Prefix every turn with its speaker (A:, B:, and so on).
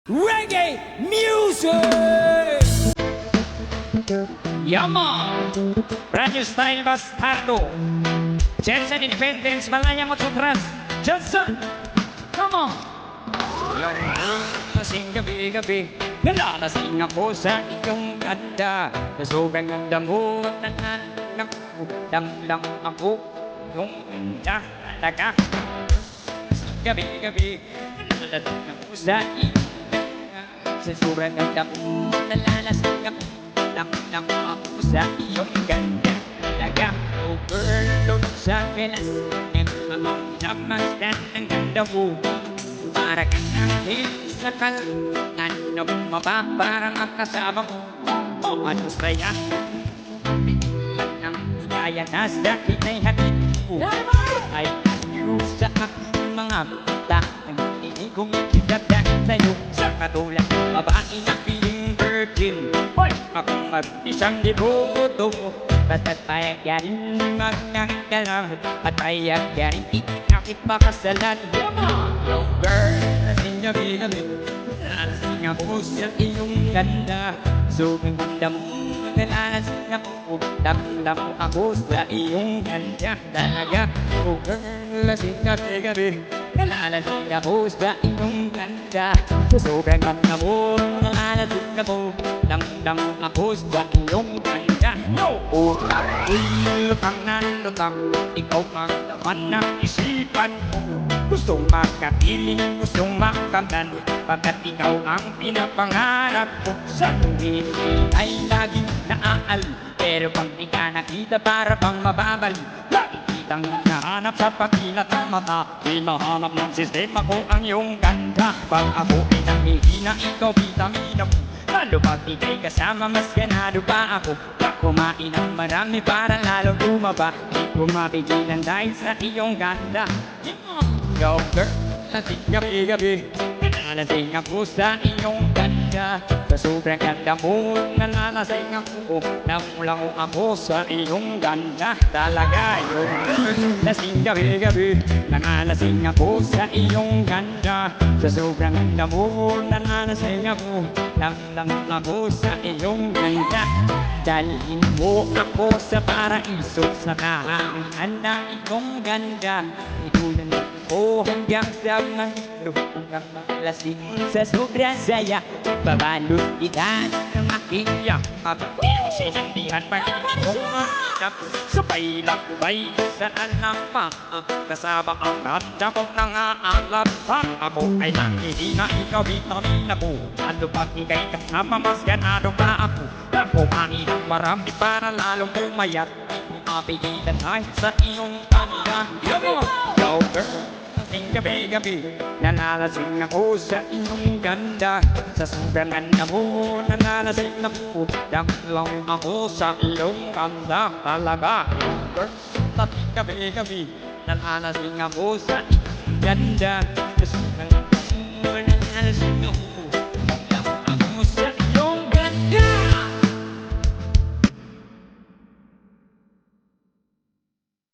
A: Reggae music!
B: Yaman! Brand new style bastardo! Jensen Independence, Malaya Motutras! Jensen! Come on! Lasing gabi-gabi, nalalasing ako sa iyong ganda. Sa sobrang ganda mo, damdam ako yung ganda talaga. Gabi-gabi, nalalasing ako sa iyong ganda. Sa sobrang ganda mo, nalalasing ako, damdam ako sa iyong ganda talaga. Oh girl, don't sa pilas, nagmamagdamasdan ng ganda mo. Para kang angel sa kalangan, lumaba parang ang kasama mo. O ano saya, ang kaya na sa kita'y hatid mo. I love you sa aking mga mata, ang hindi kong itagdag sa'yo. Sa katulad ng babae na piling virgin, akong mag-isang devoto mo. Basta't payagyarin magnanggalang, at payagyarin ikakit pakasalan. Yo girl, lasing gabi-gabi, nalasing ako sa iyong ganda. Sobrang ganda mo, nalasing ako, damdam ako sa iyong ganda talaga. Oh girl, lasing gabi-gabi, nalasing ako sa iyong ganda. Sobrang ganda mo, nalasing ako, damdam ako sa iyong ganda. Oh, ako'y lutang na lutang, ikaw ang laman ng isipan ko. Gustong makapiling, gustong makamdan, pagkat ikaw ang pinapangarap ko. Sa tuwing ay laging naaal, pero pag di ka nakita para bang mababali. Lagi kitang nahanap sa pagkilat ng mata, hinahanap ng sistema ko ang iyong ganda. Pag ako ay nangihina, ikaw vitamina mo. Lalo pag ika'y kasama, mas ganado pa ako. Kumain ng marami para lalo bumaba. Di ko mapigilan dahil sa iyong ganda. Yo girl, lasing gabi-gabi, nalasing ako sa iyong ganda. Sa sobrang ganda mo, nalalasing ako, namulang ako sa iyong ganda talaga. Yo girl, lasing gabi-gabi, nalalasing ako sa iyong ganda. Sa sobrang ganda mo, nalalasing ako, namulang ako sa iyong ganda. Dalhin mo ako sa paraiso, sa kahangan na iyong ganda. Itulan ko hanggang sa mga hanggang malasing sa sobrang saya. Babalot kita ng aking yakap, sinandihan pa iyong makikap. Sabay lakbay sa alampa, kasama ang ganda kong nangaalap. Ako ay nangihina, ikaw vitamina ko. Ano pag ika'y kasama, mas ganado pa ako. Kumain ng marami para lalong pumayat. Di ko mapigilan dahil sa iyong ganda. Yo girl, lasing gabi-gabi, nalalasing ako sa iyong ganda. Sa sobrang ganda mo, nalalasing ako, damdam ako sa iyong ganda talaga. Yo girl, lasing gabi-gabi, nalalasing ako sa iyong ganda. Sa sobrang